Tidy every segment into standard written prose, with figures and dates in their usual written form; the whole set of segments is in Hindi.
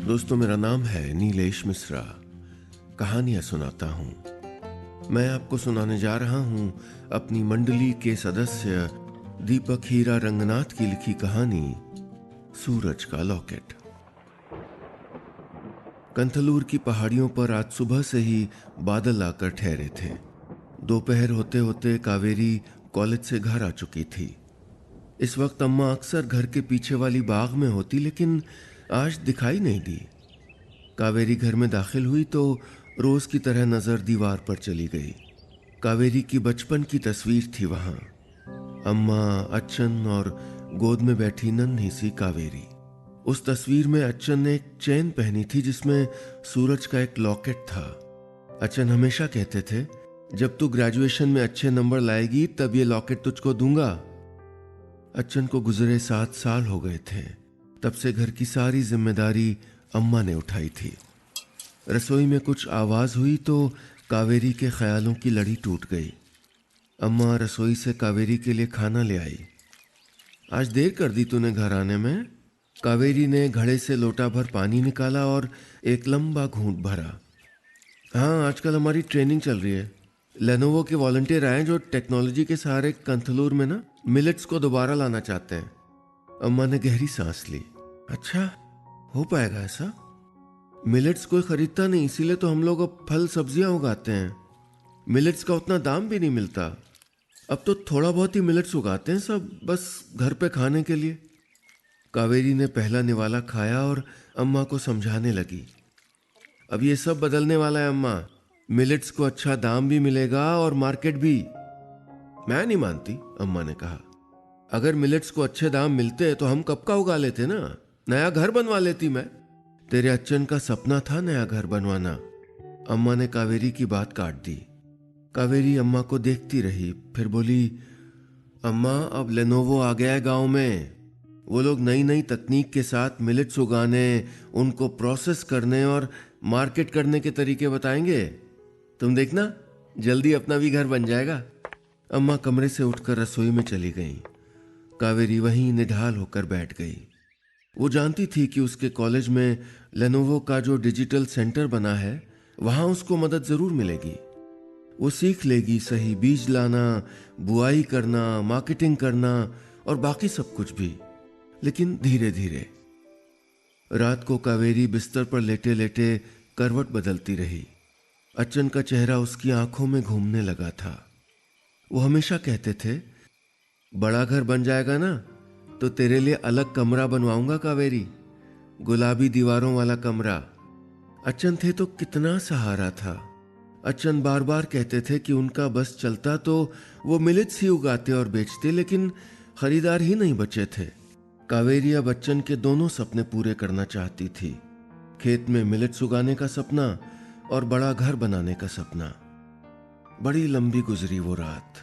दोस्तों, मेरा नाम है नीलेश मिश्रा। कहानियां सुनाता हूं। मैं आपको सुनाने जा रहा हूं अपनी मंडली के सदस्य दीपक हीरा रंगनाथ की लिखी कहानी सूरज का लॉकेट। कंथलूर की पहाड़ियों पर आज सुबह से ही बादल आकर ठहरे थे। दोपहर होते होते कावेरी कॉलेज से घर आ चुकी थी। इस वक्त अम्मा अक्सर घर के पीछे वाली बाग में होती, लेकिन आज दिखाई नहीं दी। कावेरी घर में दाखिल हुई तो रोज की तरह नजर दीवार पर चली गई। कावेरी की बचपन की तस्वीर थी वहां। अम्मा, अच्छन और गोद में बैठी नन्ही सी कावेरी। उस तस्वीर में अच्छन ने एक चेन पहनी थी जिसमें सूरज का एक लॉकेट था। अच्छन हमेशा कहते थे, जब तू ग्रेजुएशन में अच्छे नंबर लाएगी तब ये लॉकेट तुझको दूंगा। अच्छन को गुजरे 7 साल हो गए थे। तब से घर की सारी जिम्मेदारी अम्मा ने उठाई थी। रसोई में कुछ आवाज हुई तो कावेरी के ख्यालों की लड़ी टूट गई। अम्मा रसोई से कावेरी के लिए खाना ले आई। आज देर कर दी तूने घर आने में। कावेरी ने घड़े से लोटा भर पानी निकाला और एक लंबा घूंट भरा। हाँ, आजकल हमारी ट्रेनिंग चल रही है। लेनोवो के वॉलंटियर आए जो टेक्नोलॉजी के सहारे कंथलूर में ना मिलेट्स को दोबारा लाना चाहते हैं। अम्मा ने गहरी सांस ली। अच्छा, हो पाएगा ऐसा? मिलेट्स कोई खरीदता नहीं, इसीलिए तो हम लोग अब फल सब्जियां उगाते हैं। मिलेट्स का उतना दाम भी नहीं मिलता। अब तो थोड़ा बहुत ही मिलेट्स उगाते हैं, सब बस घर पे खाने के लिए। कावेरी ने पहला निवाला खाया और अम्मा को समझाने लगी। अब ये सब बदलने वाला है अम्मा। मिलेट्स को अच्छा दाम भी मिलेगा और मार्केट भी। मैं नहीं मानती, अम्मा ने कहा। अगर मिलेट्स को अच्छे दाम मिलते तो हम कब का उगा लेते ना। नया घर बनवा लेती मैं। तेरे अच्छन का सपना था नया घर बनवाना। अम्मा ने कावेरी की बात काट दी। कावेरी अम्मा को देखती रही, फिर बोली, अम्मा अब लेनोवो आ गया है गांव में। वो लोग नई नई तकनीक के साथ मिलेट्स उगाने, उनको प्रोसेस करने और मार्केट करने के तरीके बताएंगे। तुम देखना, जल्दी अपना भी घर बन जाएगा। अम्मा कमरे से उठकर रसोई में चली गईं। कावेरी वहीं निढाल होकर बैठ गई। वो जानती थी कि उसके कॉलेज में लेनोवो का जो डिजिटल सेंटर बना है, वहां उसको मदद जरूर मिलेगी। वो सीख लेगी सही बीज लाना, बुआई करना, मार्केटिंग करना और बाकी सब कुछ भी, लेकिन धीरे धीरे। रात को कावेरी बिस्तर पर लेटे लेटे करवट बदलती रही। अच्छन का चेहरा उसकी आंखों में घूमने लगा था। वो हमेशा कहते थे, बड़ा घर बन जाएगा ना तो तेरे लिए अलग कमरा बनवाऊंगा कावेरी, गुलाबी दीवारों वाला कमरा। अच्छन थे तो कितना सहारा था। अच्छन बार बार कहते थे कि उनका बस चलता तो वो मिलेट्स ही उगाते और बेचते, लेकिन खरीदार ही नहीं बचे थे। कावेरी अब अच्छन के दोनों सपने पूरे करना चाहती थी, खेत में मिलेट्स उगाने का सपना और बड़ा घर बनाने का सपना। बड़ी लंबी गुजरी वो रात,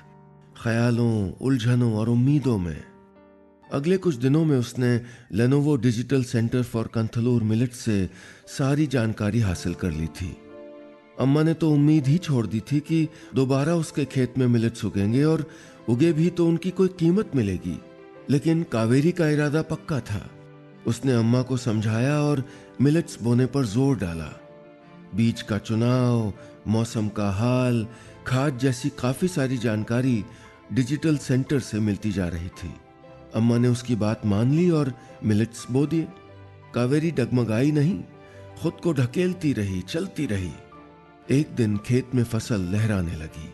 ख्यालों, उलझनों और उम्मीदों में। अगले कुछ दिनों में उसने Lenovo digital centre for Kanthalloor millets से सारी जानकारी हासिल कर ली थी। अम्मा ने तो उम्मीद ही छोड़ दी थी कि दोबारा उसके खेत में मिलेट्स उगेंगे, और उगे भी तो उनकी कोई कीमत मिलेगी। लेकिन कावेरी का इरादा पक्का था। उसने अम्मा को समझाया और मिलेट्स बोने पर जोर डाला। बीज का चुनाव, मौसम का हाल, खाद जैसी काफी सारी जानकारी डिजिटल सेंटर से मिलती जा रही थी। अम्मा ने उसकी बात मान ली और मिलेट्स बो दिए। कावेरी डगमगाई नहीं, खुद को ढकेलती रही, चलती रही। एक दिन खेत में फसल लहराने लगी।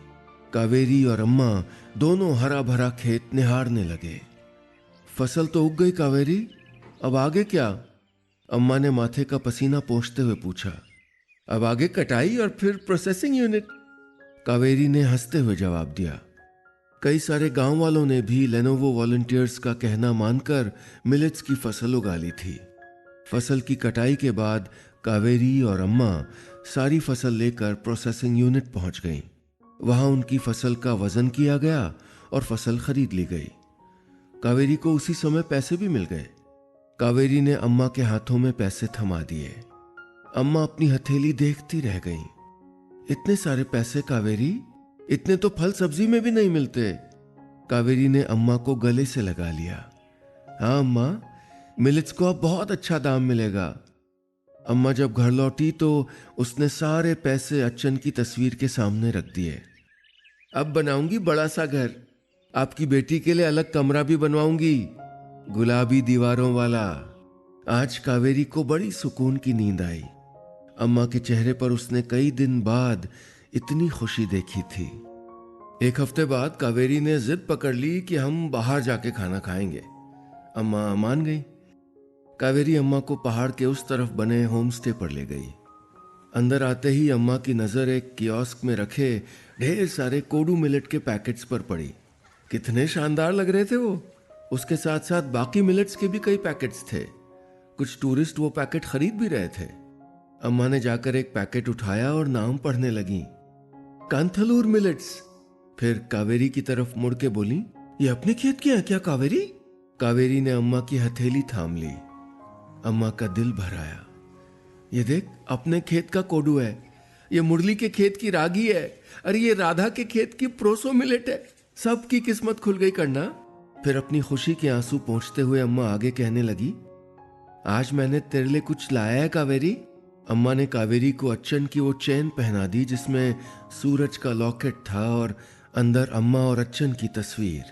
कावेरी और अम्मा दोनों हरा भरा खेत निहारने लगे। फसल तो उग गई कावेरी, अब आगे क्या? अम्मा ने माथे का पसीना पोंछते हुए पूछा। अब आगे कटाई और फिर प्रोसेसिंग यूनिट, कावेरी ने हंसते हुए जवाब दिया। कई सारे गांव वालों ने भी लेनोवो वॉलंटियर्स का कहना मानकर मिलेट्स की फसल उगा ली थी। फसल की कटाई के बाद कावेरी और अम्मा सारी फसल लेकर प्रोसेसिंग यूनिट पहुंच गईं। वहां उनकी फसल का वजन किया गया और फसल खरीद ली गई। कावेरी को उसी समय पैसे भी मिल गए। कावेरी ने अम्मा के हाथों में पैसे थमा दिए। अम्मा अपनी हथेली देखती रह गईं। इतने सारे पैसे कावेरी, इतने तो फल सब्जी में भी नहीं मिलते। कावेरी ने अम्मा को गले से लगा लिया। हाँ अम्मा, मिलेट्स को अब बहुत अच्छा दाम मिलेगा। अम्मा जब घर लौटी तो उसने सारे पैसे अच्छन की तस्वीर के सामने रख दिए। अब बनाऊंगी बड़ा सा घर, आपकी बेटी के लिए अलग कमरा भी बनवाऊंगी, गुलाबी दीवारों वाला। आज कावेरी को बड़ी सुकून की नींद आई। अम्मा के चेहरे पर उसने कई दिन बाद इतनी खुशी देखी थी। एक हफ्ते बाद कावेरी ने जिद पकड़ ली कि हम बाहर जाके खाना खाएंगे। अम्मा मान गई। कावेरी अम्मा को पहाड़ के उस तरफ बने होम स्टे पर ले गई। अंदर आते ही अम्मा की नजर एक कियोस्क में रखे ढेर सारे कोडू मिलेट के पैकेट्स पर पड़ी। कितने शानदार लग रहे थे वो। उसके साथ साथ बाकी मिलेट्स के भी कई पैकेट्स थे। कुछ टूरिस्ट वो पैकेट खरीद भी रहे थे। अम्मा ने जाकर एक पैकेट उठाया और नाम पढ़ने लगी, कांथलूर मिलेट्स। फिर कावेरी की तरफ मुड़ के बोली, ये अपने खेत के हैं क्या कावेरी? कावेरी ने अम्मा की हथेली थाम ली। अम्मा का दिल भर आया। ये देख, अपने खेत का कोडू है, ये मुरली के खेत की रागी है, अरे ये राधा के खेत की प्रोसो मिलेट है। सबकी किस्मत खुल गई करना। फिर अपनी खुशी के आंसू पोंछते हुए अम्मा आगे कहने लगी, आज मैंने तेरे लिए कुछ लाया है कावेरी। अम्मा ने कावेरी को अच्छन की वो चेन पहना दी जिसमें सूरज का लॉकेट था और अंदर अम्मा और अच्छन की तस्वीर।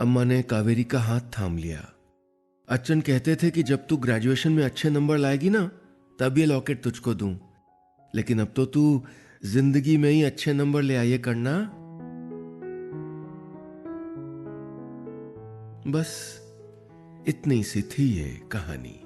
अम्मा ने कावेरी का हाथ थाम लिया। अच्छन कहते थे कि जब तू ग्रेजुएशन में अच्छे नंबर लाएगी ना, तब ये लॉकेट तुझको दूं। लेकिन अब तो तू जिंदगी में ही अच्छे नंबर ले आइए करना। बस इतनी सी थी ये कहानी।